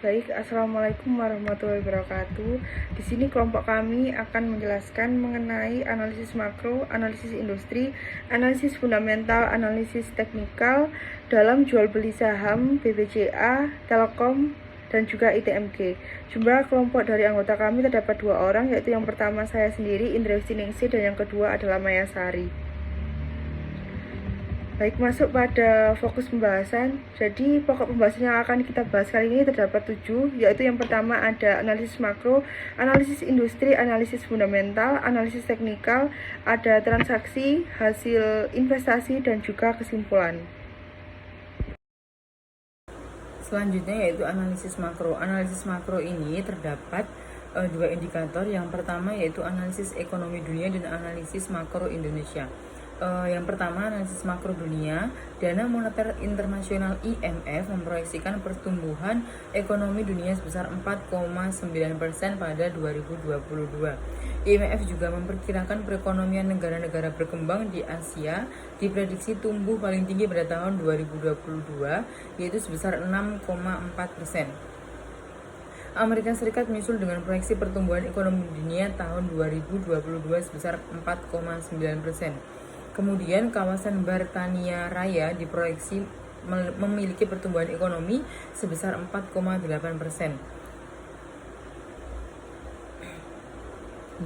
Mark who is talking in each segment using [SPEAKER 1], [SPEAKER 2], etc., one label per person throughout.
[SPEAKER 1] Baik, Assalamualaikum warahmatullahi wabarakatuh. Di sini kelompok kami akan menjelaskan mengenai analisis makro, analisis industri, analisis fundamental, analisis teknikal dalam jual beli saham BBCA, Telkom, dan juga ITMG. Jumlah kelompok dari anggota kami terdapat 2 orang, yaitu yang pertama saya sendiri, Indra Ningsih, dan yang kedua adalah Maya Sari. Baik, masuk pada fokus pembahasan. Jadi pokok pembahasan yang akan kita bahas kali ini terdapat 7, yaitu yang pertama ada analisis makro, analisis industri, analisis fundamental, analisis teknikal, ada transaksi, hasil investasi, dan juga kesimpulan.
[SPEAKER 2] Selanjutnya yaitu analisis makro. Analisis makro ini terdapat dua indikator. Yang pertama yaitu analisis ekonomi dunia dan analisis makro Indonesia. Yang pertama, analisis makro dunia. Dana Moneter Internasional IMF memproyeksikan pertumbuhan ekonomi dunia sebesar 4,9% pada 2022. IMF juga memperkirakan perekonomian negara-negara berkembang di Asia diprediksi tumbuh paling tinggi pada tahun 2022, yaitu sebesar 6,4%. Amerika Serikat menyusul dengan proyeksi pertumbuhan ekonomi dunia tahun 2022 sebesar 4,9%. Kemudian kawasan Britania Raya diproyeksi memiliki pertumbuhan ekonomi sebesar 4,8%.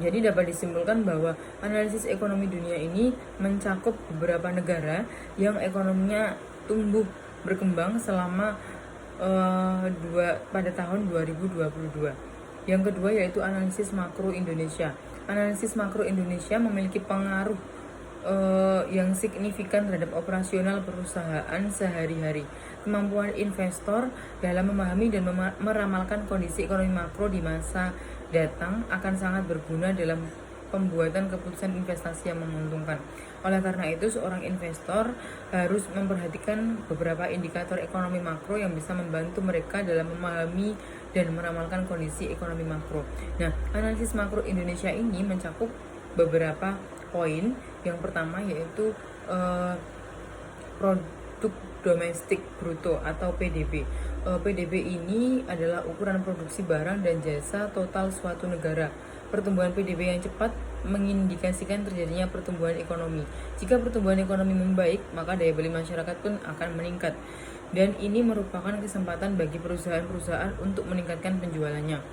[SPEAKER 2] Jadi dapat disimpulkan bahwa analisis ekonomi dunia ini mencakup beberapa negara yang ekonominya tumbuh berkembang selama pada tahun 2022. Yang kedua yaitu analisis makro Indonesia. Analisis makro Indonesia memiliki pengaruh yang signifikan terhadap operasional perusahaan sehari-hari. Kemampuan investor dalam memahami dan meramalkan kondisi ekonomi makro di masa datang akan sangat berguna dalam pembuatan keputusan investasi yang menguntungkan. Oleh karena itu, seorang investor harus memperhatikan beberapa indikator ekonomi makro yang bisa membantu mereka dalam memahami dan meramalkan kondisi ekonomi makro. Nah, analisis makro Indonesia ini mencakup beberapa poin. Yang pertama yaitu produk domestik bruto atau PDB. PDB ini adalah ukuran produksi barang dan jasa total suatu negara. Pertumbuhan PDB yang cepat mengindikasikan terjadinya pertumbuhan ekonomi. Jika pertumbuhan ekonomi membaik, maka daya beli masyarakat pun akan meningkat. Dan ini merupakan kesempatan bagi perusahaan-perusahaan untuk meningkatkan penjualannya.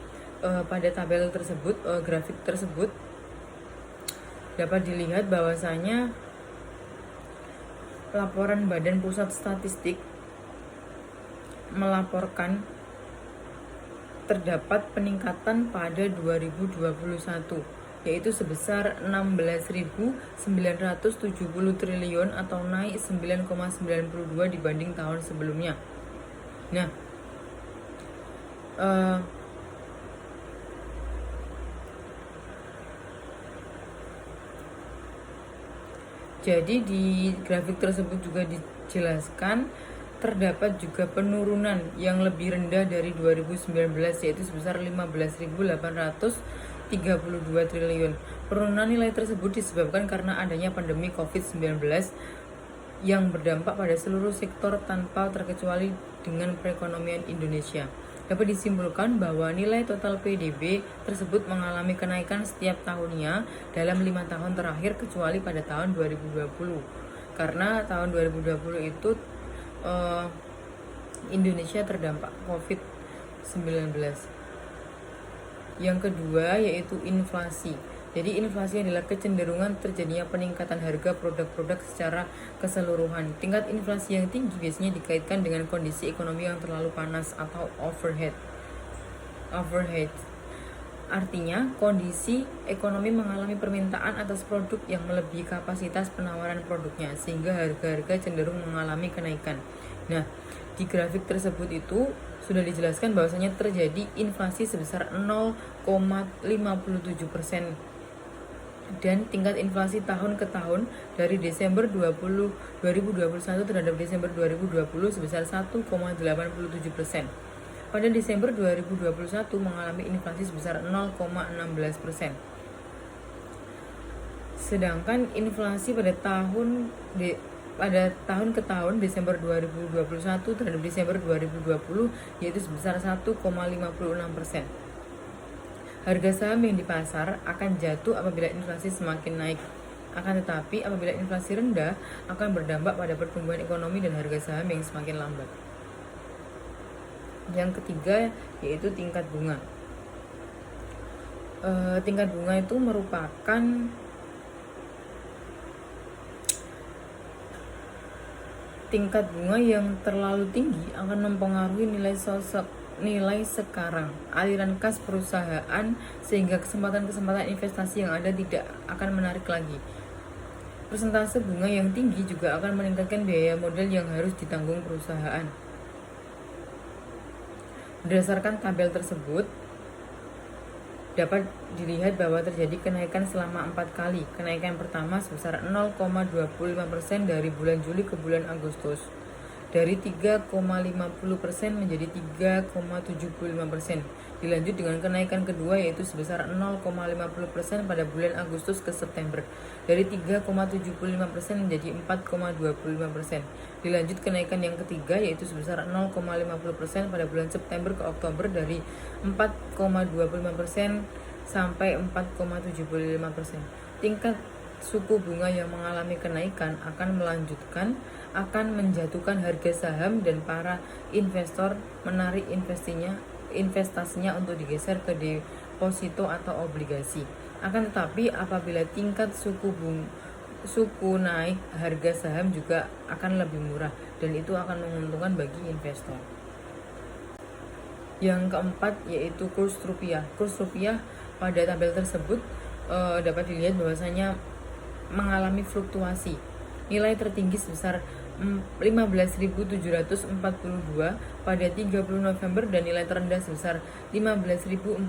[SPEAKER 2] Pada tabel tersebut, grafik tersebut dapat dilihat bahwasanya laporan Badan Pusat Statistik melaporkan terdapat peningkatan pada 2021, yaitu sebesar 16.970 triliun atau naik 9,92 dibanding tahun sebelumnya. Nah, jadi di grafik tersebut juga dijelaskan terdapat juga penurunan yang lebih rendah dari 2019 yaitu sebesar 15.832 triliun. Penurunan nilai tersebut disebabkan karena adanya pandemi COVID-19 yang berdampak pada seluruh sektor tanpa terkecuali dengan perekonomian Indonesia. Dapat disimpulkan bahwa nilai total PDB tersebut mengalami kenaikan setiap tahunnya dalam 5 tahun terakhir kecuali pada tahun 2020. Karena tahun 2020 itu Indonesia terdampak COVID-19. Yang kedua yaitu inflasi. Jadi inflasi adalah kecenderungan terjadinya peningkatan harga produk-produk secara keseluruhan. Tingkat inflasi yang tinggi biasanya dikaitkan dengan kondisi ekonomi yang terlalu panas atau overheat. Artinya, kondisi ekonomi mengalami permintaan atas produk yang melebihi kapasitas penawaran produknya, sehingga harga-harga cenderung mengalami kenaikan. Nah, di grafik tersebut itu sudah dijelaskan bahwasanya terjadi inflasi sebesar 0,57%. Dan tingkat inflasi tahun ke tahun dari Desember 2021 terhadap Desember 2020 sebesar 1,87%. Pada Desember 2021 mengalami inflasi sebesar 0,16%. Sedangkan inflasi pada tahun pada tahun ke tahun Desember 2021 terhadap Desember 2020 yaitu sebesar 1,56%. Harga saham yang di pasar akan jatuh apabila inflasi semakin naik. Akan tetapi apabila inflasi rendah akan berdampak pada pertumbuhan ekonomi dan harga saham yang semakin lambat. Yang ketiga yaitu tingkat bunga. Tingkat bunga itu merupakan tingkat bunga yang terlalu tinggi akan mempengaruhi nilai sekarang, aliran kas perusahaan, sehingga kesempatan-kesempatan investasi yang ada tidak akan menarik lagi. Persentase bunga yang tinggi juga akan meningkatkan biaya modal yang harus ditanggung perusahaan. Berdasarkan tabel tersebut, dapat dilihat bahwa terjadi kenaikan selama 4 kali. Kenaikan pertama sebesar 0,25% dari bulan Juli ke bulan Agustus. Dari 3,50% menjadi 3,75%. Dilanjut dengan kenaikan kedua yaitu sebesar 0,50% pada bulan Agustus ke September. Dari 3,75% menjadi 4,25%. Dilanjut kenaikan yang ketiga yaitu sebesar 0,50% pada bulan September ke Oktober dari 4,25% sampai 4,75%. Tingkat suku bunga yang mengalami kenaikan akan menjatuhkan harga saham dan para investor menarik investasinya untuk digeser ke deposito atau obligasi. Akan tetapi apabila tingkat suku naik, harga saham juga akan lebih murah dan itu akan menguntungkan bagi investor. Yang keempat yaitu kurs rupiah. Kurs rupiah pada tabel tersebut dapat dilihat bahwasanya mengalami fluktuasi. Nilai tertinggi sebesar 15.742 pada 30 November dan nilai terendah sebesar 15.409.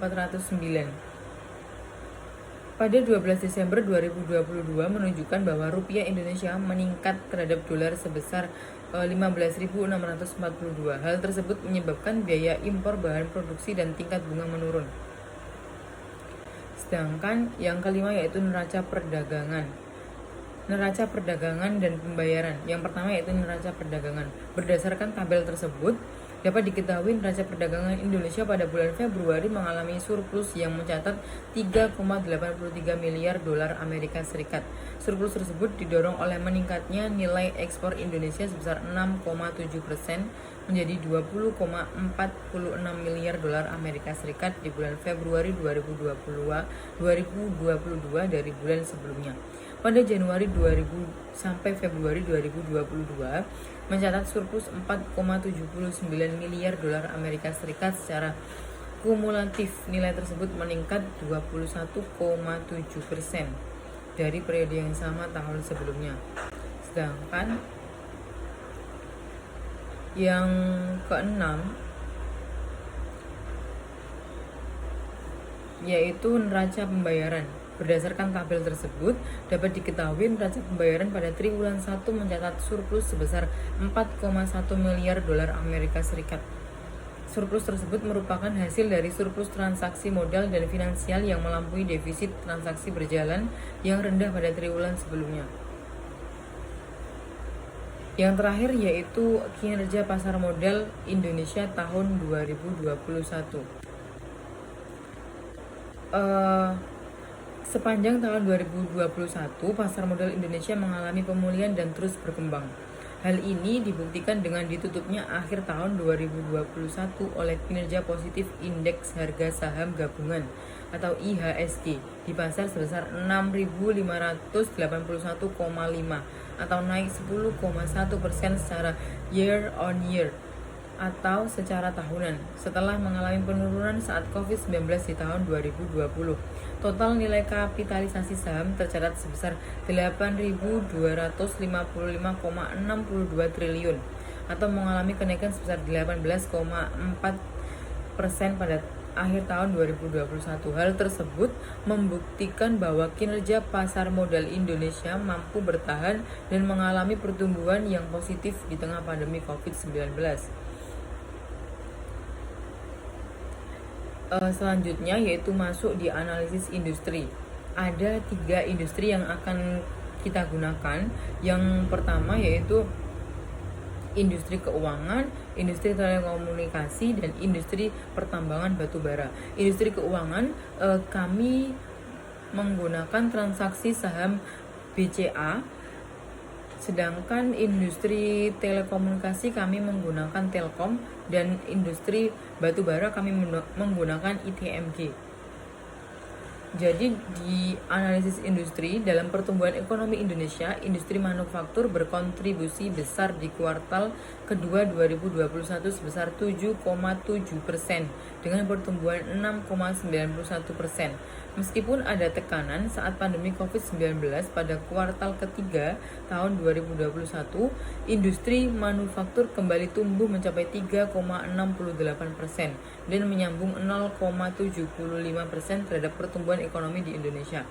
[SPEAKER 2] Pada 12 Desember 2022 menunjukkan bahwa rupiah Indonesia meningkat terhadap dolar sebesar 15.642. Hal tersebut menyebabkan biaya impor bahan produksi dan tingkat bunga menurun. Sedangkan yang kelima yaitu neraca perdagangan. Neraca perdagangan dan pembayaran. Yang pertama yaitu neraca perdagangan. Berdasarkan tabel tersebut, dapat diketahui neraca perdagangan Indonesia pada bulan Februari mengalami surplus yang mencatat 3,83 miliar dolar Amerika Serikat. Surplus tersebut didorong oleh meningkatnya nilai ekspor Indonesia sebesar 6,7% menjadi 20,46 miliar dolar Amerika Serikat di bulan Februari 2022 dari bulan sebelumnya. Pada Januari 2000 sampai Februari 2022 mencatat surplus 4,79 miliar dolar Amerika Serikat secara kumulatif. Nilai tersebut meningkat 21,7% dari periode yang sama tahun sebelumnya. Sedangkan yang keenam yaitu neraca pembayaran. Berdasarkan tabel tersebut, dapat diketahui neraca pembayaran pada triwulan 1 mencatat surplus sebesar 4,1 miliar dolar Amerika Serikat. Surplus tersebut merupakan hasil dari surplus transaksi modal dan finansial yang melampaui defisit transaksi berjalan yang rendah pada triwulan sebelumnya. Yang terakhir yaitu kinerja pasar modal Indonesia tahun 2021. Sepanjang tahun 2021, pasar modal Indonesia mengalami pemulihan dan terus berkembang. Hal ini dibuktikan dengan ditutupnya akhir tahun 2021 oleh kinerja positif Indeks Harga Saham Gabungan atau IHSG di pasar sebesar 6.581,5 atau naik 10,1% secara year on year atau secara tahunan setelah mengalami penurunan saat COVID-19 di tahun 2020. Total nilai kapitalisasi saham tercatat sebesar 8.255,62 triliun atau mengalami kenaikan sebesar 18,4% pada akhir tahun 2021. Hal tersebut membuktikan bahwa kinerja pasar modal Indonesia mampu bertahan dan mengalami pertumbuhan yang positif di tengah pandemi COVID-19. Selanjutnya yaitu masuk di analisis industri. Ada 3 industri yang akan kita gunakan. Yang pertama yaitu industri keuangan, industri telekomunikasi, dan industri pertambangan batubara. Industri keuangan, kami menggunakan transaksi saham BCA, sedangkan industri telekomunikasi kami menggunakan Telkom, dan industri batubara kami menggunakan ITMG. Jadi di analisis industri, dalam pertumbuhan ekonomi Indonesia, industri manufaktur berkontribusi besar di kuartal kedua 2021 sebesar 7,7% dengan pertumbuhan 6,91%. Meskipun ada tekanan saat pandemi COVID-19 pada kuartal ketiga tahun 2021, industri manufaktur kembali tumbuh mencapai 3,68% dan menyambung 0,75% terhadap pertumbuhan ekonomi di Indonesia.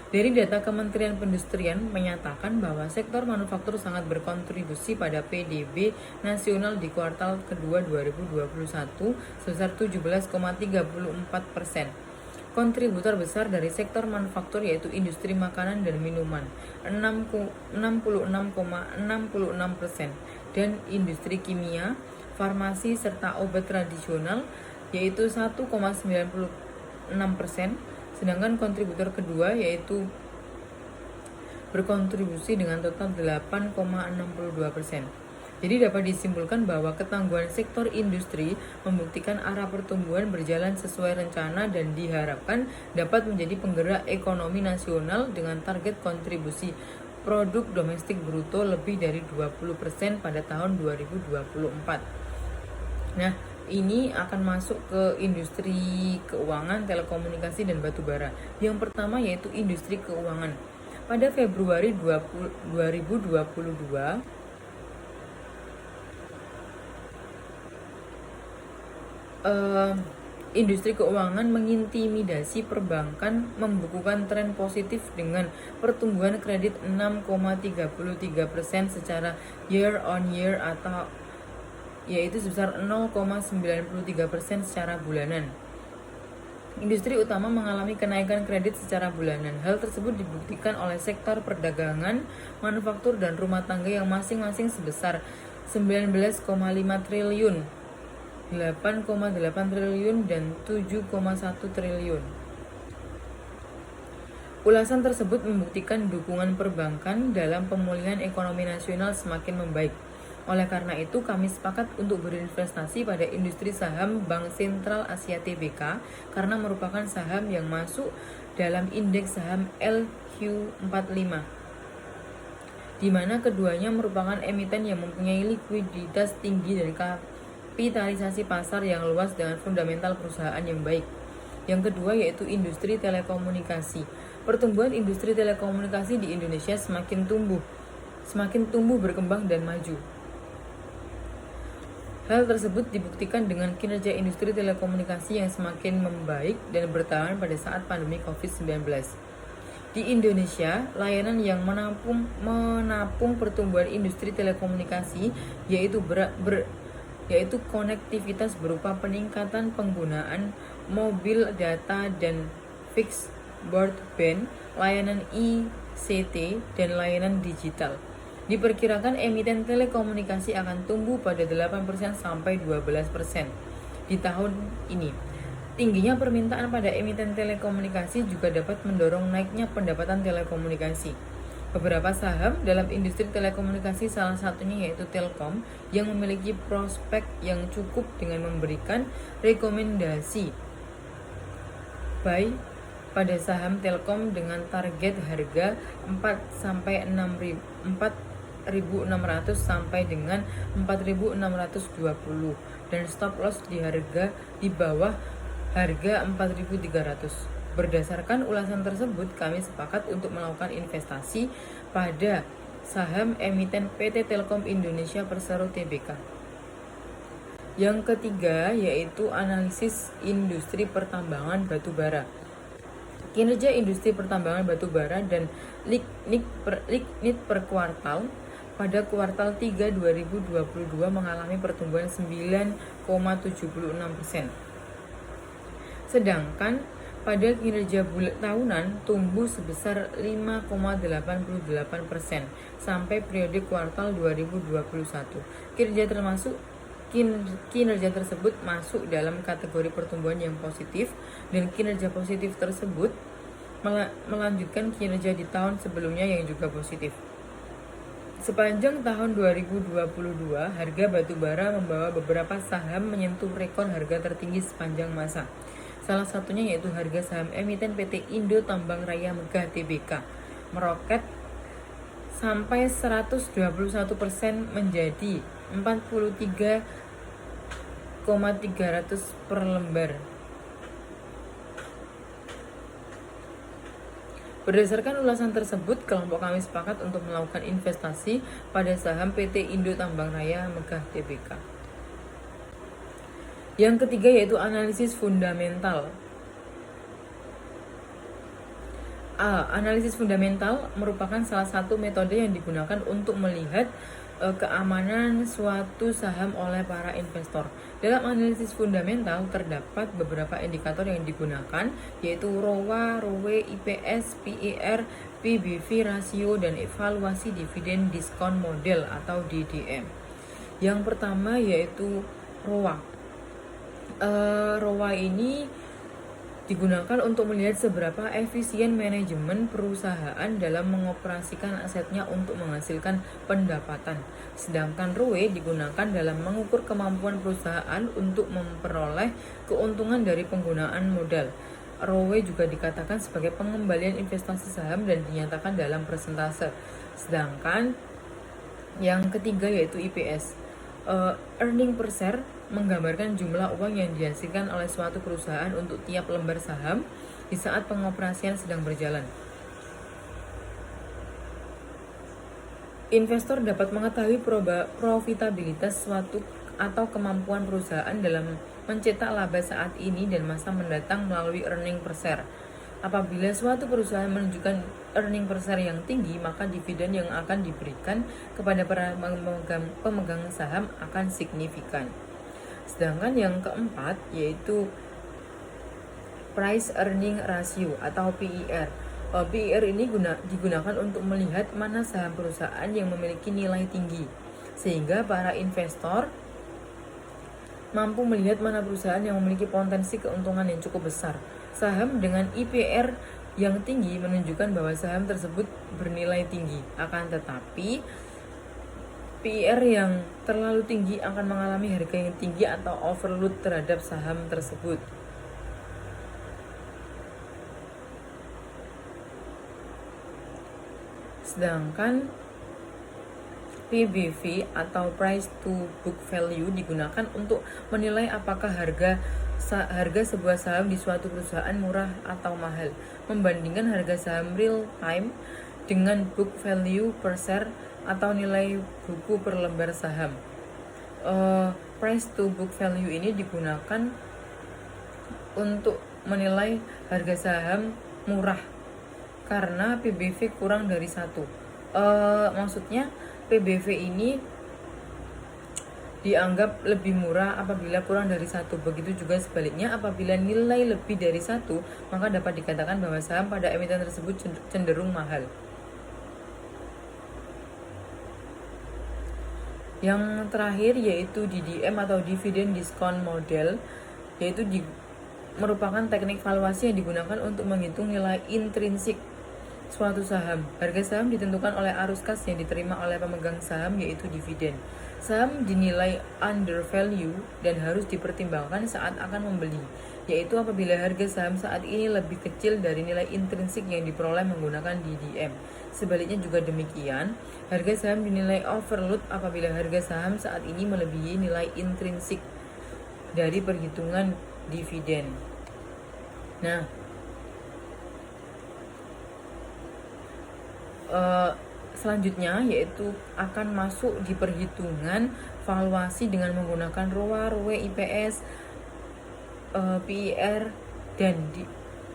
[SPEAKER 2] Dari data Kementerian Perindustrian menyatakan bahwa sektor manufaktur sangat berkontribusi pada PDB nasional di kuartal kedua 2021 sebesar 17,34%. Kontributor besar dari sektor manufaktur yaitu industri makanan dan minuman 66,66%, dan industri kimia, farmasi serta obat tradisional yaitu 1,96%, sedangkan kontributor kedua yaitu berkontribusi dengan total 8,62%. Jadi dapat disimpulkan bahwa ketangguhan sektor industri membuktikan arah pertumbuhan berjalan sesuai rencana dan diharapkan dapat menjadi penggerak ekonomi nasional dengan target kontribusi produk domestik bruto lebih dari 20% pada tahun 2024. Nah, ini akan masuk ke industri keuangan, telekomunikasi, dan batubara. Yang pertama yaitu industri keuangan. Pada Februari 2022, industri keuangan mengintimidasi perbankan membukukan tren positif dengan pertumbuhan kredit 6,33% secara year on year atau yaitu sebesar 0,93% secara bulanan. Industri utama mengalami kenaikan kredit secara bulanan. Hal tersebut dibuktikan oleh sektor perdagangan, manufaktur, dan rumah tangga yang masing-masing sebesar 19,5 triliun, 8,8 triliun, dan 7,1 triliun. Ulasan tersebut membuktikan dukungan perbankan dalam pemulihan ekonomi nasional semakin membaik. Oleh karena itu, kami sepakat untuk berinvestasi pada industri saham Bank Sentral Asia Tbk karena merupakan saham yang masuk dalam indeks saham LQ45, di mana keduanya merupakan emiten yang mempunyai likuiditas tinggi dan kapitalisasi pasar yang luas dengan fundamental perusahaan yang baik. Yang kedua yaitu industri telekomunikasi. Pertumbuhan industri telekomunikasi di Indonesia semakin tumbuh berkembang dan maju. Hal tersebut dibuktikan dengan kinerja industri telekomunikasi yang semakin membaik dan bertahan pada saat pandemi COVID-19. Di Indonesia, layanan yang menapung pertumbuhan industri telekomunikasi yaitu konektivitas berupa peningkatan penggunaan mobil data dan fixed broadband, layanan ICT, dan layanan digital. Diperkirakan emiten telekomunikasi akan tumbuh pada 8% sampai 12% di tahun ini. Tingginya permintaan pada emiten telekomunikasi juga dapat mendorong naiknya pendapatan telekomunikasi. Beberapa saham dalam industri telekomunikasi, salah satunya yaitu Telkom, yang memiliki prospek yang cukup dengan memberikan rekomendasi buy pada saham Telkom dengan target harga 4.600 sampai dengan 4.620 dan stop loss di harga di bawah harga 4.300. Berdasarkan ulasan tersebut, kami sepakat untuk melakukan investasi pada saham emiten PT Telkom Indonesia Persero Tbk. Yang ketiga yaitu analisis industri pertambangan batubara. Kinerja industri pertambangan batubara dan lignit per kuartal pada kuartal 3 2022 mengalami pertumbuhan 9,76%. Sedangkan pada kinerja tahunan tumbuh sebesar 5,88% sampai periode kuartal 2021. Kinerja tersebut masuk dalam kategori pertumbuhan yang positif, dan kinerja positif tersebut melanjutkan kinerja di tahun sebelumnya yang juga positif. Sepanjang tahun 2022, harga batubara membawa beberapa saham menyentuh rekor harga tertinggi sepanjang masa. Salah satunya yaitu harga saham emiten PT Indo Tambang Raya Megah Tbk meroket sampai 121% menjadi 43,300 per lembar. Berdasarkan ulasan tersebut, kelompok kami sepakat untuk melakukan investasi pada saham PT Indo Tambang Raya Megah Tbk. Yang ketiga yaitu analisis fundamental. Analisis fundamental merupakan salah satu metode yang digunakan untuk melihat keamanan suatu saham oleh para investor. Dalam analisis fundamental terdapat beberapa indikator yang digunakan, yaitu ROA, ROE, IPS, PER, PBV rasio, dan evaluasi dividen diskon model atau DDM. Yang pertama yaitu ROA. ROA ini digunakan untuk melihat seberapa efisien manajemen perusahaan dalam mengoperasikan asetnya untuk menghasilkan pendapatan. Sedangkan ROE digunakan dalam mengukur kemampuan perusahaan untuk memperoleh keuntungan dari penggunaan modal. ROE juga dikatakan sebagai pengembalian investasi saham dan dinyatakan dalam persentase. Sedangkan yang ketiga yaitu IPS. Earning per share menggambarkan jumlah uang yang dihasilkan oleh suatu perusahaan untuk tiap lembar saham di saat pengoperasian sedang berjalan. Investor dapat mengetahui profitabilitas suatu atau kemampuan perusahaan dalam mencetak laba saat ini dan masa mendatang melalui earning per share. Apabila suatu perusahaan menunjukkan earning per share yang tinggi, maka dividen yang akan diberikan kepada para pemegang saham akan signifikan. Sedangkan yang keempat yaitu price earning ratio atau PER. PER ini digunakan untuk melihat mana saham perusahaan yang memiliki nilai tinggi, sehingga para investor mampu melihat mana perusahaan yang memiliki potensi keuntungan yang cukup besar. Saham dengan IPR yang tinggi menunjukkan bahwa saham tersebut bernilai tinggi. Akan tetapi PER yang terlalu tinggi akan mengalami harga yang tinggi atau overload terhadap saham tersebut. Sedangkan PBV atau price to book value digunakan untuk menilai apakah harga sebuah saham di suatu perusahaan murah atau mahal, membandingkan harga saham real time dengan book value per share atau nilai buku per lembar saham. Price to book value ini digunakan untuk menilai harga saham murah karena PBV kurang dari 1. Maksudnya PBV ini dianggap lebih murah apabila kurang dari 1. Begitu juga sebaliknya, apabila nilai lebih dari 1, maka dapat dikatakan bahwa saham pada emiten tersebut cenderung mahal. Yang terakhir yaitu DDM atau Dividend Discount Model, yaitu merupakan teknik valuasi yang digunakan untuk menghitung nilai intrinsik suatu saham. Harga saham ditentukan oleh arus kas yang diterima oleh pemegang saham, yaitu dividen. Saham dinilai undervalue dan harus dipertimbangkan saat akan membeli, yaitu apabila harga saham saat ini lebih kecil dari nilai intrinsik yang diperoleh menggunakan DDM. Sebaliknya juga demikian, harga saham dinilai overload apabila harga saham saat ini melebihi nilai intrinsik dari perhitungan dividen. Nah, selanjutnya yaitu akan masuk di perhitungan valuasi dengan menggunakan ROA, ROE, IPS, PER, dan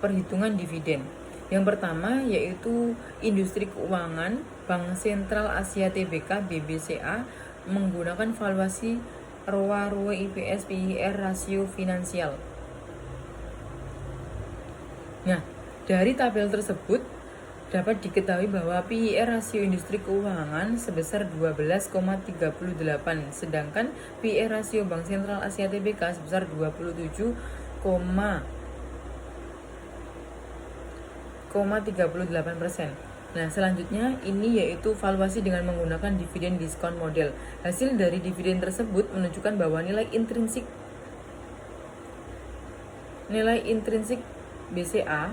[SPEAKER 2] perhitungan dividen. Yang pertama yaitu industri keuangan, Bank Sentral Asia Tbk BBCA menggunakan valuasi ROA, ROE, IPS, PER, rasio finansial. Nah, dari tabel tersebut dapat diketahui bahwa PIR rasio industri keuangan sebesar 12,38, sedangkan PIR rasio Bank Sentral Asia Tbk sebesar 27,38%. Nah, selanjutnya ini yaitu valuasi dengan menggunakan dividen diskon model. Hasil dari dividen tersebut menunjukkan bahwa nilai intrinsik BCA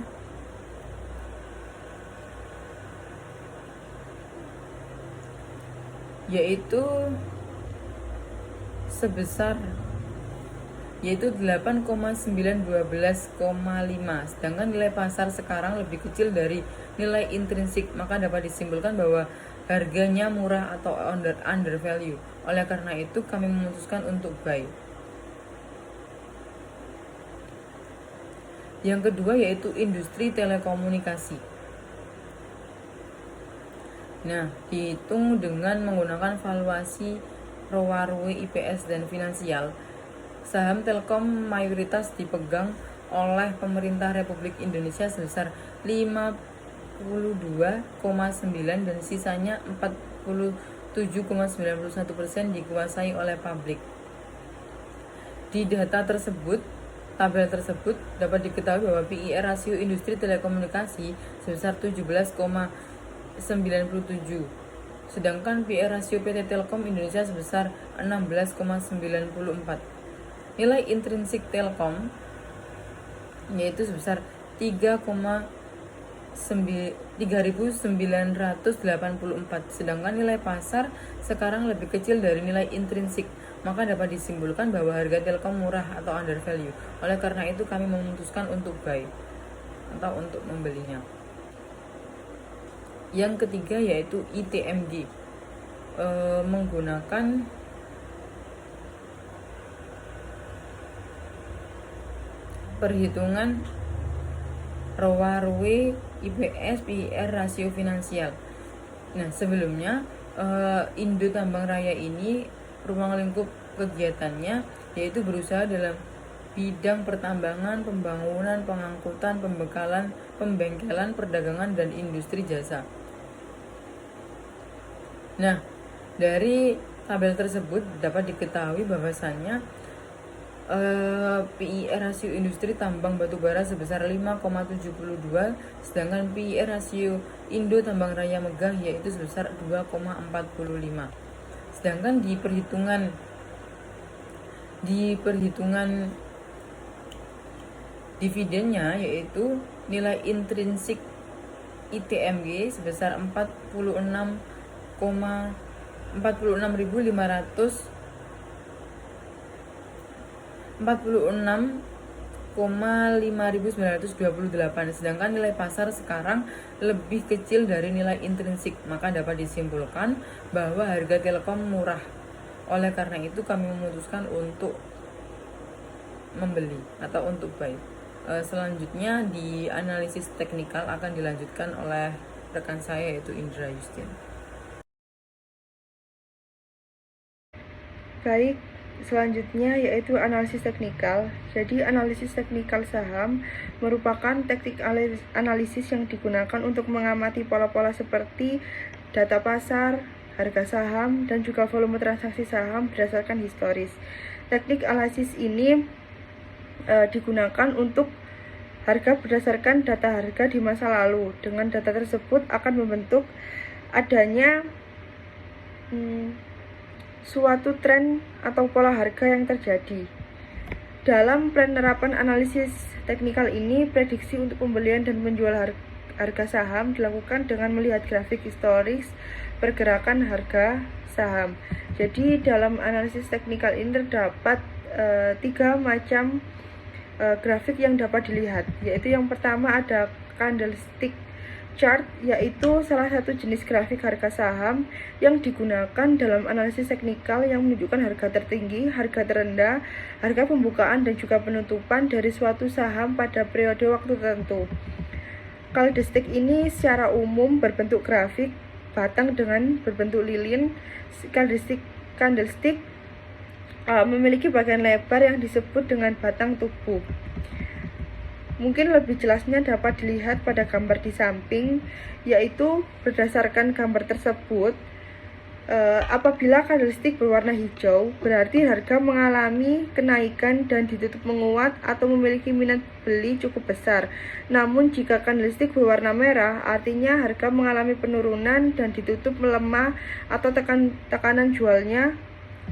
[SPEAKER 2] yaitu sebesar 8,912,5, sedangkan nilai pasar sekarang lebih kecil dari nilai intrinsik, maka dapat disimpulkan bahwa harganya murah atau under value. Oleh karena itu kami memutuskan untuk buy. Yang kedua yaitu industri telekomunikasi. Nah, dihitung dengan menggunakan valuasi ROA, IPS, dan finansial. Saham Telkom mayoritas dipegang oleh pemerintah Republik Indonesia sebesar 52,9 dan sisanya 47,91% dikuasai oleh publik. Di tabel tersebut dapat diketahui bahwa PIR rasio industri telekomunikasi sebesar 17,97, sedangkan PIR rasio PT Telkom Indonesia sebesar 16,94. Nilai intrinsik Telkom yaitu sebesar 3.984, sedangkan nilai pasar sekarang lebih kecil dari nilai intrinsik, maka dapat disimpulkan bahwa harga Telkom murah atau under value. Oleh karena itu kami memutuskan untuk buy atau untuk membelinya. Yang ketiga yaitu ITMG, menggunakan perhitungan ROA, IPS, PIR, rasio finansial. Nah, sebelumnya Indo Tambang Raya ini ruang lingkup kegiatannya yaitu berusaha dalam bidang pertambangan, pembangunan, pengangkutan, pembengkelan, perdagangan, dan industri jasa. Nah, dari tabel tersebut dapat diketahui bahwasannya PIR rasio industri tambang batubara sebesar 5,72, sedangkan PIR rasio Indo Tambang Raya Megah yaitu sebesar 2,45. Sedangkan di perhitungan dividennya yaitu nilai intrinsik ITMG sebesar 46,5.928, sedangkan nilai pasar sekarang lebih kecil dari nilai intrinsik, maka dapat disimpulkan bahwa harga Telkom murah. Oleh karena itu kami memutuskan untuk membeli atau untuk buy. Selanjutnya di analisis teknikal akan dilanjutkan oleh rekan saya yaitu Indra Yustin.
[SPEAKER 1] Baik, selanjutnya yaitu analisis teknikal. Jadi analisis teknikal saham merupakan teknik analisis yang digunakan untuk mengamati pola-pola seperti data pasar, harga saham, dan juga volume transaksi saham berdasarkan historis. Teknik analisis ini digunakan untuk harga berdasarkan data harga di masa lalu. Dengan data tersebut akan membentuk adanya suatu tren atau pola harga yang terjadi. Dalam penerapan analisis teknikal ini, prediksi untuk pembelian dan menjual harga saham dilakukan dengan melihat grafik historis pergerakan harga saham. Jadi dalam analisis teknikal ini terdapat 3 macam grafik yang dapat dilihat, yaitu yang pertama ada candlestick chart, yaitu salah satu jenis grafik harga saham yang digunakan dalam analisis teknikal yang menunjukkan harga tertinggi, harga terendah, harga pembukaan, dan juga penutupan dari suatu saham pada periode waktu tertentu. Candlestick ini secara umum berbentuk grafik batang dengan berbentuk lilin. Candlestick memiliki bagian lebar yang disebut dengan batang tubuh. Mungkin lebih jelasnya dapat dilihat pada gambar di samping, yaitu berdasarkan gambar tersebut, apabila kandelstik berwarna hijau, berarti harga mengalami kenaikan dan ditutup menguat atau memiliki minat beli cukup besar. Namun jika kandelstik berwarna merah, artinya harga mengalami penurunan dan ditutup melemah atau tekanan jualnya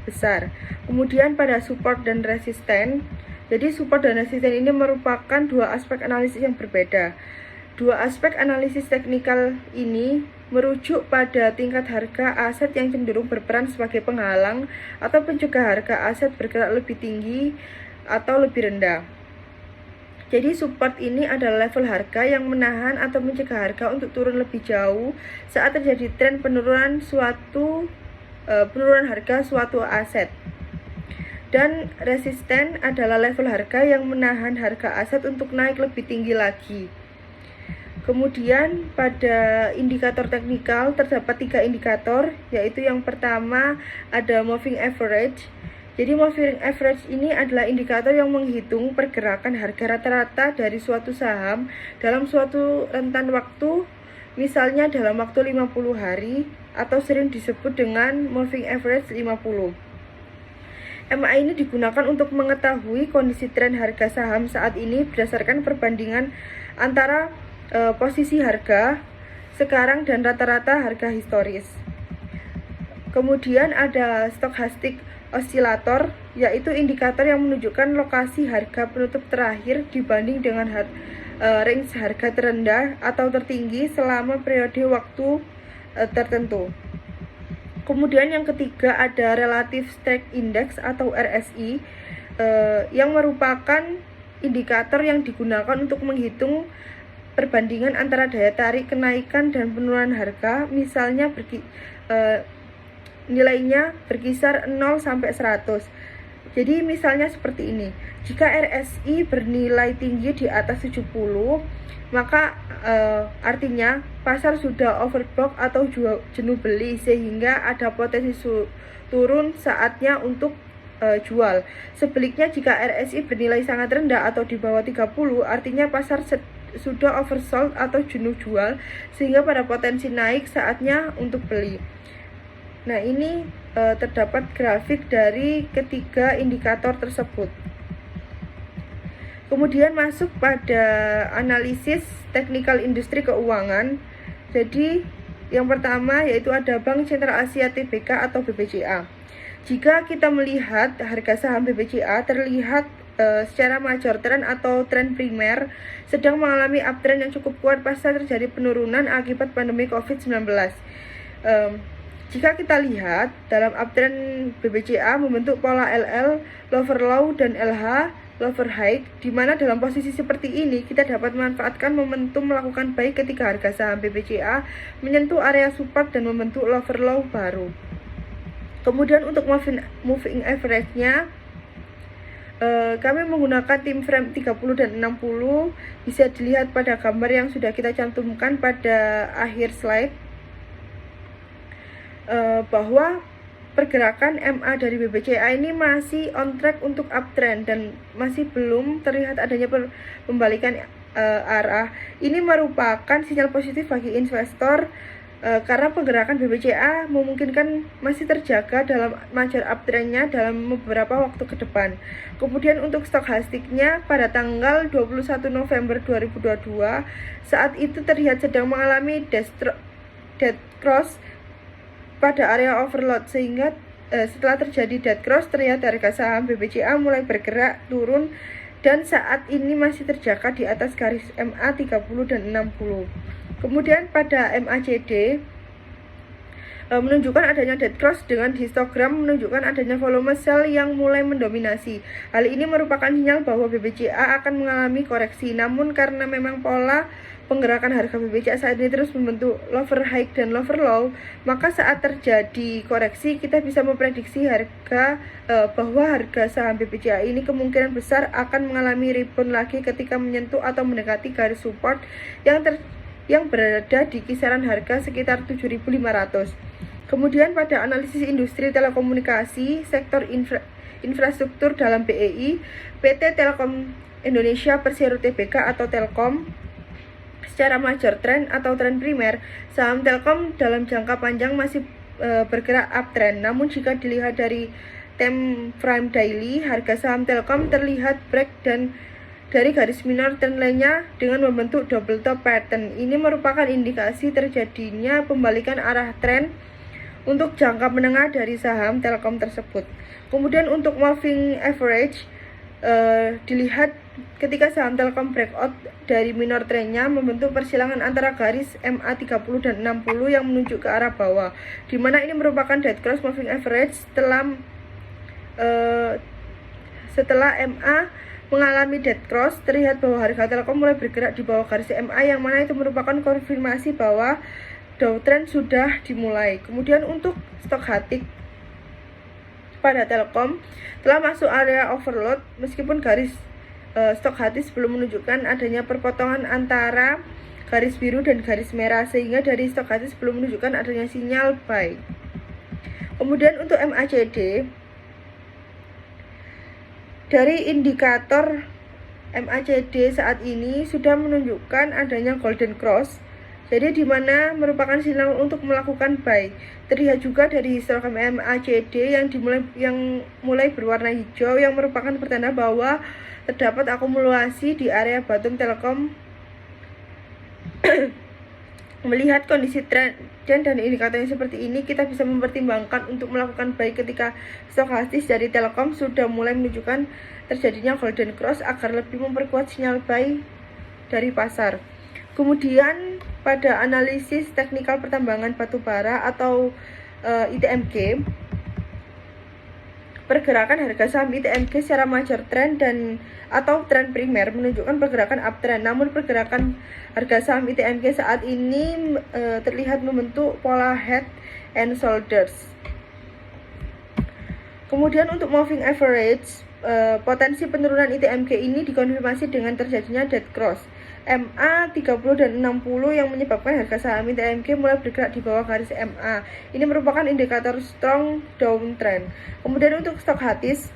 [SPEAKER 1] besar. Kemudian pada support dan resisten, jadi support dan resisten ini merupakan dua aspek analisis yang berbeda. Dua aspek analisis teknikal ini merujuk pada tingkat harga aset yang cenderung berperan sebagai penghalang atau pencegah harga aset bergerak lebih tinggi atau lebih rendah. Jadi support ini adalah level harga yang menahan atau mencegah harga untuk turun lebih jauh saat terjadi tren penurunan harga suatu aset. Dan resisten adalah level harga yang menahan harga aset untuk naik lebih tinggi lagi. Kemudian pada indikator teknikal terdapat 3 indikator, yaitu yang pertama ada moving average. Jadi moving average ini adalah indikator yang menghitung pergerakan harga rata-rata dari suatu saham dalam suatu rentan waktu, misalnya dalam waktu 50 hari atau sering disebut dengan moving average 50. MA ini digunakan untuk mengetahui kondisi tren harga saham saat ini berdasarkan perbandingan antara posisi harga sekarang dan rata-rata harga historis. Kemudian ada stochastic oscillator, yaitu indikator yang menunjukkan lokasi harga penutup terakhir dibanding dengan range harga terendah atau tertinggi selama periode waktu tertentu. Kemudian yang ketiga ada Relative Strength Index atau RSI, yang merupakan indikator yang digunakan untuk menghitung perbandingan antara daya tarik kenaikan dan penurunan harga, misalnya nilainya berkisar 0 sampai 100. Jadi misalnya seperti ini, jika RSI bernilai tinggi di atas 70, maka artinya pasar sudah overbought atau jenuh beli sehingga ada potensi turun, saatnya untuk jual. Sebaliknya jika RSI bernilai sangat rendah atau di bawah 30, artinya pasar sudah oversold atau jenuh jual sehingga pada potensi naik, saatnya untuk beli. Nah, ini terdapat grafik dari ketiga indikator tersebut. Kemudian masuk pada analisis teknikal industri keuangan. Jadi yang pertama yaitu ada Bank Sentral Asia TBK atau BBCA. Jika kita melihat harga saham BBCA terlihat secara major trend atau tren primer sedang mengalami uptrend yang cukup kuat pasca terjadi penurunan akibat pandemi COVID-19. Jika kita lihat dalam uptrend BBCA membentuk pola LL, lower low, dan LH, lower high, di mana dalam posisi seperti ini kita dapat memanfaatkan momentum melakukan buy ketika harga saham BBCA menyentuh area support dan membentuk lower low baru. Kemudian untuk moving average-nya, kami menggunakan time frame 30 dan 60, bisa dilihat pada gambar yang sudah kita cantumkan pada akhir slide, bahwa pergerakan MA dari BBCA ini masih on track untuk uptrend dan masih belum terlihat adanya pembalikan arah. Ini merupakan sinyal positif bagi investor karena pergerakan BBCA memungkinkan masih terjaga dalam major uptrendnya dalam beberapa waktu ke depan. Kemudian untuk stochastiknya pada tanggal 21 November 2022, saat itu terlihat sedang mengalami dead cross pada area overload, sehingga setelah terjadi dead cross terlihat harga saham BBCA mulai bergerak turun dan saat ini masih terjaga di atas garis MA 30 dan 60. Kemudian pada MACD menunjukkan adanya dead cross dengan histogram menunjukkan adanya volume sell yang mulai mendominasi. Hal ini merupakan sinyal bahwa BBCA akan mengalami koreksi. Namun karena memang pola penggerakan harga BBCA saat ini terus membentuk lower high dan lower low, maka saat terjadi koreksi kita bisa memprediksi bahwa harga saham BBCA ini kemungkinan besar akan mengalami rebound lagi ketika menyentuh atau mendekati garis support yang berada di kisaran harga sekitar 7.500. Kemudian pada analisis industri telekomunikasi sektor infrastruktur dalam BEI, PT Telkom Indonesia Persero Tbk atau Telkom. Secara major trend atau tren primer, saham Telkom dalam jangka panjang masih bergerak uptrend. Namun jika dilihat dari time frame daily, harga saham Telkom terlihat break dan dari garis minor trend lainnya dengan membentuk double top pattern. Ini merupakan indikasi terjadinya pembalikan arah tren untuk jangka menengah dari saham Telkom tersebut. Kemudian untuk moving average dilihat ketika saham Telkom breakout dari minor trendnya membentuk persilangan antara garis MA 30 dan 60 yang menunjuk ke arah bawah, di mana ini merupakan dead cross moving average setelah MA mengalami dead cross. Terlihat bahwa harga Telkom mulai bergerak di bawah garis MA, yang mana itu merupakan konfirmasi bahwa downtrend sudah dimulai. Kemudian untuk stochastic pada Telkom telah masuk area overload meskipun garis stochastic belum menunjukkan adanya perpotongan antara garis biru dan garis merah, sehingga dari stochastic belum menunjukkan adanya sinyal buy. Kemudian untuk MACD, dari indikator MACD saat ini sudah menunjukkan adanya golden cross, jadi di mana merupakan sinyal untuk melakukan buy. Terlihat juga dari histogram MACD yang mulai berwarna hijau, yang merupakan pertanda bahwa terdapat akumulasi di area bottom Telkom. Melihat kondisi tren dan indikator yang seperti ini, kita bisa mempertimbangkan untuk melakukan buy ketika stokastis dari Telkom sudah mulai menunjukkan terjadinya golden cross agar lebih memperkuat sinyal buy dari pasar. Kemudian pada analisis teknikal pertambangan batubara atau ITMG, pergerakan harga saham ITMG secara major trend atau tren primer menunjukkan pergerakan uptrend. Namun pergerakan harga saham ITMG saat ini terlihat membentuk pola head and shoulders. Kemudian untuk moving average, potensi penurunan ITMG ini dikonfirmasi dengan terjadinya dead cross MA 30 dan 60 yang menyebabkan harga saham ITMG mulai bergerak di bawah garis MA. Ini merupakan indikator strong downtrend. Kemudian untuk stochastic,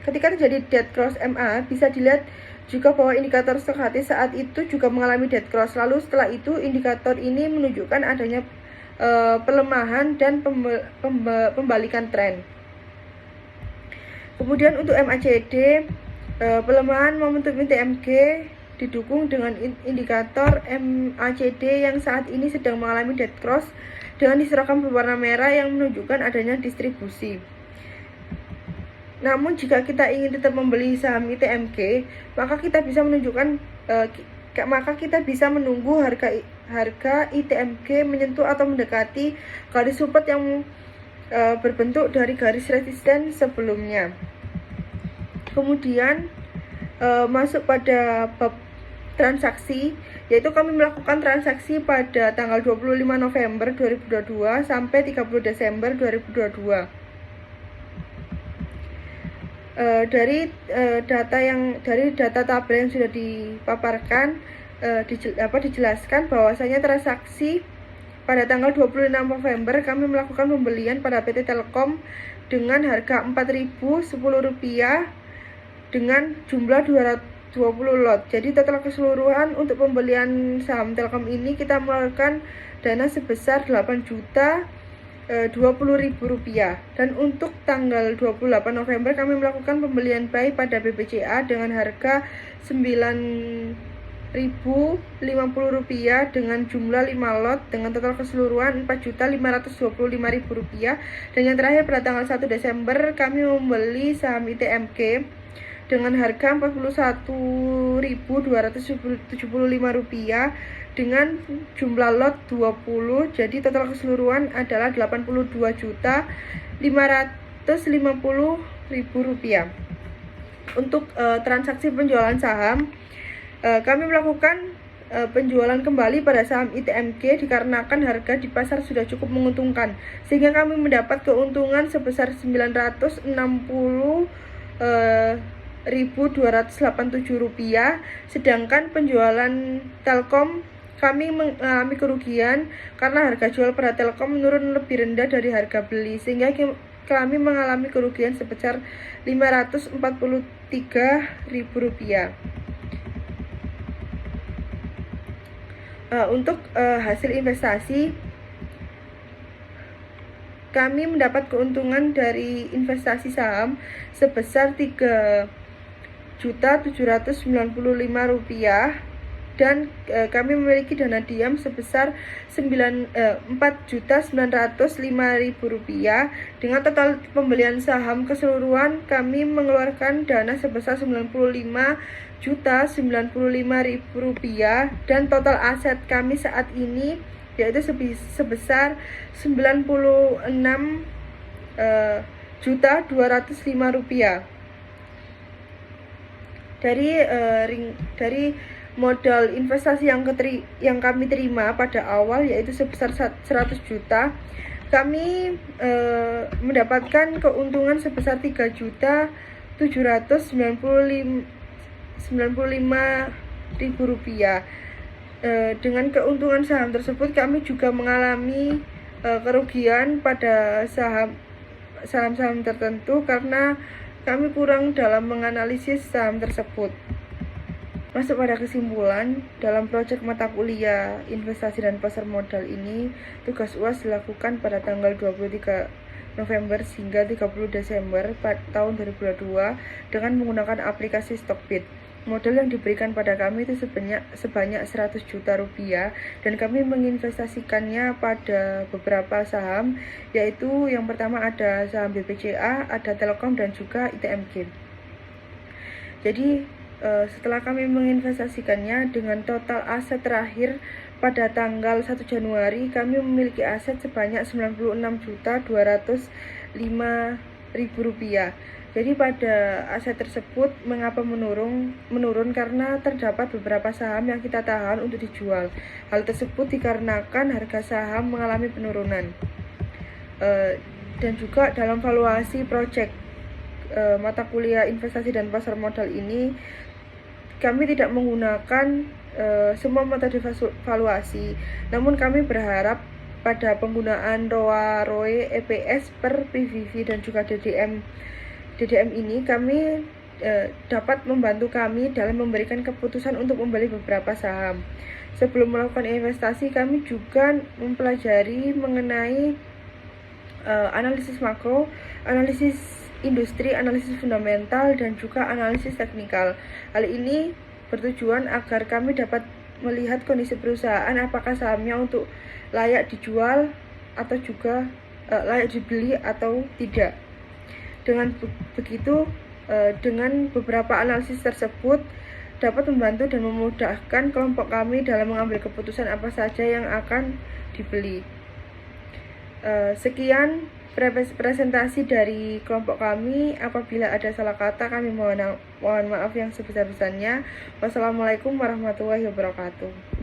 [SPEAKER 1] ketika terjadi dead cross MA, bisa dilihat juga bahwa indikator stochastic saat itu juga mengalami dead cross. Lalu setelah itu indikator ini menunjukkan adanya pelemahan dan pembalikan tren. Kemudian untuk MACD, pelemahan momentum ITMG didukung dengan indikator MACD yang saat ini sedang mengalami dead cross dengan histogram berwarna merah yang menunjukkan adanya distribusi. Namun jika kita ingin tetap membeli saham ITMG, maka kita bisa menunggu harga ITMG menyentuh atau mendekati garis support yang berbentuk dari garis resisten sebelumnya. Kemudian masuk pada bab transaksi, yaitu kami melakukan transaksi pada tanggal 25 November 2022 sampai 30 Desember 2022. Dari data tabel yang sudah dipaparkan, dijelaskan bahwasanya transaksi pada tanggal 26 November kami melakukan pembelian pada PT Telkom dengan harga Rp4.010 dengan jumlah 220 lot. Jadi total keseluruhan untuk pembelian saham Telkom ini kita mengeluarkan dana sebesar Rp8.020.000. Dan untuk tanggal 28 November kami melakukan pembelian buy pada BBCA dengan harga Rp9.050 dengan jumlah 5 lot dengan total keseluruhan Rp4.525.000. Dan yang terakhir pada tanggal 1 Desember kami membeli saham ITMG dengan harga Rp42.275 dengan jumlah lot 20. Jadi total keseluruhan adalah Rp82.550.000. Untuk transaksi penjualan saham, kami melakukan penjualan kembali pada saham ITMG dikarenakan harga di pasar sudah cukup menguntungkan, sehingga kami mendapat keuntungan sebesar Rp906.287. Sedangkan penjualan Telkom kami mengalami kerugian karena harga jual pada Telkom menurun lebih rendah dari harga beli, sehingga kami mengalami kerugian sebesar Rp543.000. Untuk hasil investasi, kami mendapat keuntungan dari investasi saham sebesar Rp3.795.000 dan kami memiliki dana diam sebesar Rp4.905.000. Dengan total pembelian saham keseluruhan, kami mengeluarkan dana sebesar Rp95.095.000 dan total aset kami saat ini yaitu sebesar Rp96.205.000. Dari modal investasi yang kami terima pada awal yaitu sebesar 100 juta, kami mendapatkan keuntungan sebesar Rp3.795.000. Dengan keuntungan saham tersebut, kami juga mengalami kerugian pada saham-saham tertentu karena kami kurang dalam menganalisis saham tersebut. Masuk pada kesimpulan, dalam proyek mata kuliah investasi dan pasar modal ini, tugas UAS dilakukan pada tanggal 23 November hingga 30 Desember tahun 2022 dengan menggunakan aplikasi Stockbit. Modal yang diberikan pada kami itu sebanyak 100 juta rupiah dan kami menginvestasikannya pada beberapa saham, yaitu yang pertama ada saham BPCA, ada Telkom dan juga ITMG. Jadi setelah kami menginvestasikannya dengan total aset terakhir pada tanggal 1 Januari, kami memiliki aset sebanyak Rp96.205.000. Jadi pada aset tersebut mengapa menurun karena terdapat beberapa saham yang kita tahan untuk dijual. Hal tersebut dikarenakan harga saham mengalami penurunan. Dan juga dalam valuasi proyek mata kuliah investasi dan pasar modal ini, kami tidak menggunakan semua metode valuasi, namun kami berharap pada penggunaan ROA, ROE, EPS per PVV dan juga DDM ini kami dapat membantu kami dalam memberikan keputusan untuk membeli beberapa saham. Sebelum melakukan investasi, kami juga mempelajari mengenai analisis makro, analisis industri, analisis fundamental, dan juga analisis teknikal. Hal ini bertujuan agar kami dapat melihat kondisi perusahaan, apakah sahamnya untuk layak dijual atau juga layak dibeli atau tidak. Dengan begitu, dengan beberapa analisis tersebut dapat membantu dan memudahkan kelompok kami dalam mengambil keputusan apa saja yang akan dibeli. Sekian presentasi dari kelompok kami. Apabila ada salah kata, kami mohon maaf yang sebesar-besarnya. Wassalamualaikum warahmatullahi wabarakatuh.